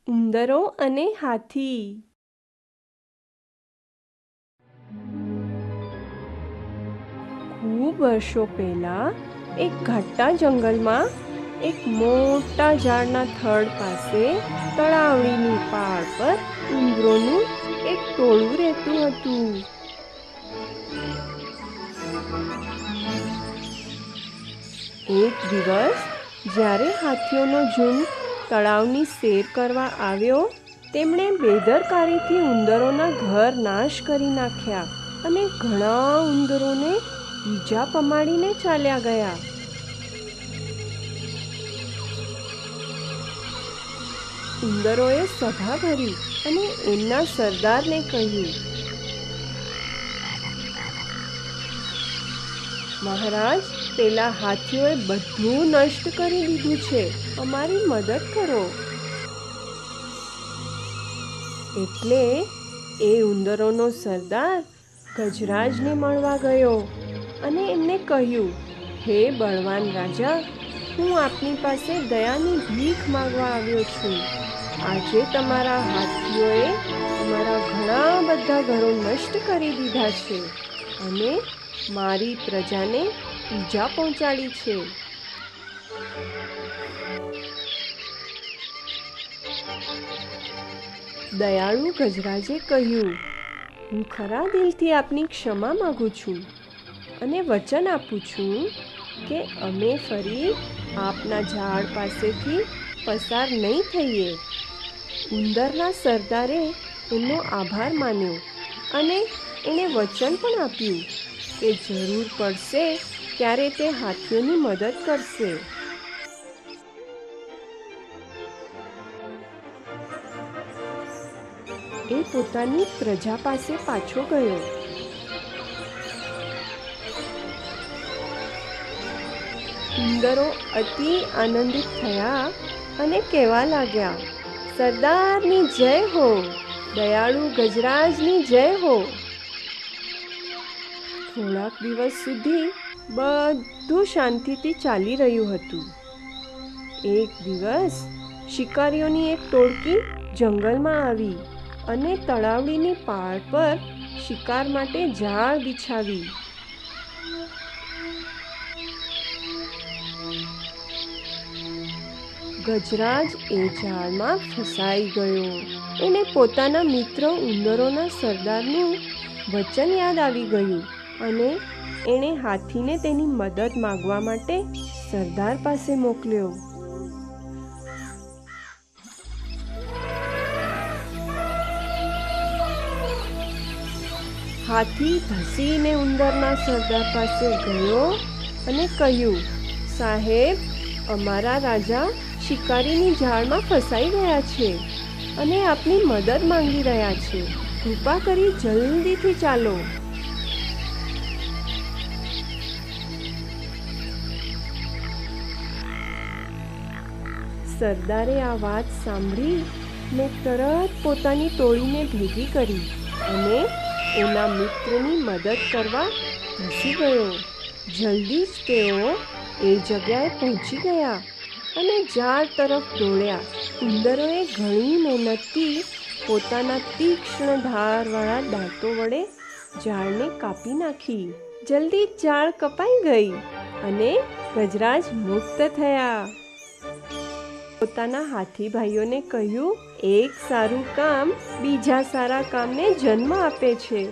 ઉંદરો અને હાથી. ખૂબ વર્ષો પહેલા એક ઘાટા જંગલમાં એક મોટા ઝાડના થડ પાસે તળાવડીની પાળ પર ઉંદરોનું એક ટોળું રહેતું હતું. એક દિવસ જ્યારે હાથીઓનો ઝુંડ તળાવની સેર કરવા આવ્યો, તેમણે બેદરકારીથી ઉંદરોના ઘર નાશ કરી નાખ્યા અને ઘણા ઉંદરોને ઈજા પમાડીને ચાલ્યા ગયા. ઉંદરોએ સભા ભરી અને એમના સરદારને કહ્યું, મહારાજ, પેલા હાથીઓએ બધું નષ્ટ કરી દીધું છે, અમારી મદદ કરો. એટલે એ ઉંદરોનો સરદાર ગજરાજને મળવા ગયો અને એમને કહ્યું, હે બળવાન રાજા, હું આપની પાસે દયાની ભીખ માંગવા આવ્યો છું. આજે તમારા હાથીઓએ અમારા ઘણા બધા ઘરો નષ્ટ કરી દીધા છે અને મારી પ્રજાને ઈજા પહોંચાડી છે. દયાળુ ગજરાજે કહ્યું, હું ખરા દિલથી આપની ક્ષમા માગું છું અને વચન આપું છું કે અમે ફરી આપના ઝાડ પાસેથી પસાર નહીં થઈએ. ઉંદરના સરદારે એમનો આભાર માન્યો અને એણે વચન પણ આપ્યું કે જરૂર પડશે ત્યારે તે હાથીઓની મદદ કરશે. એ પોતાની પ્રજા પાસે પાછો ગયો. ઉંદરો અતિ આનંદિત થયા અને કહેવા લાગ્યા, સરદારની જય હો, દયાળુ ગજરાજની જય હો. થોડાક દિવસ સુધી બધું શાંતિથી ચાલી રહ્યું હતું. એક દિવસ શિકારીઓની એક ટોળકી જંગલમાં આવી અને તળાવડીની પાળ પર શિકાર માટે જાળ બિછાવી. ગજરાજ એ જાળમાં ફસાઈ ગયો. એને પોતાના મિત્ર ઉંદરોના સરદારનું વચન યાદ આવી ગયું અને એણે હાથીને તેની મદદ માંગવા માટે સરદાર પાસે મોકલ્યો. હાથી ધસીને ઉંદરના સરદાર પાસે ગયો અને કહ્યું, સાહેબ, અમારા રાજા શિકારીની જાળમાં ફસાઈ ગયા છે અને આપની મદદ માંગી રહ્યા છે. કૃપા કરી જલ્દીથી ચાલો. સરદારે આ વાત સાંભળી ને તરત પોતાની ટોળીને ભેગી કરી અને એના મિત્રની મદદ કરવા ધસી ગયો. જલ્દી જ તેઓ એ જગ્યાએ પહોંચી ગયા અને ઝાડ તરફ દોડ્યા. ઉંદરોએ ઘણી મહેનતથી પોતાના તીક્ષ્ણ ધારવાળા દાંતો વડે ઝાડને કાપી નાખી. જલ્દી જ ઝાડ કપાઈ ગઈ અને ગજરાજ મુક્ત થયા. પોતાના હાથી ભાઈઓને કહ્યું, એક સારું કામ બીજા સારા કામને જન્મ આપે છે.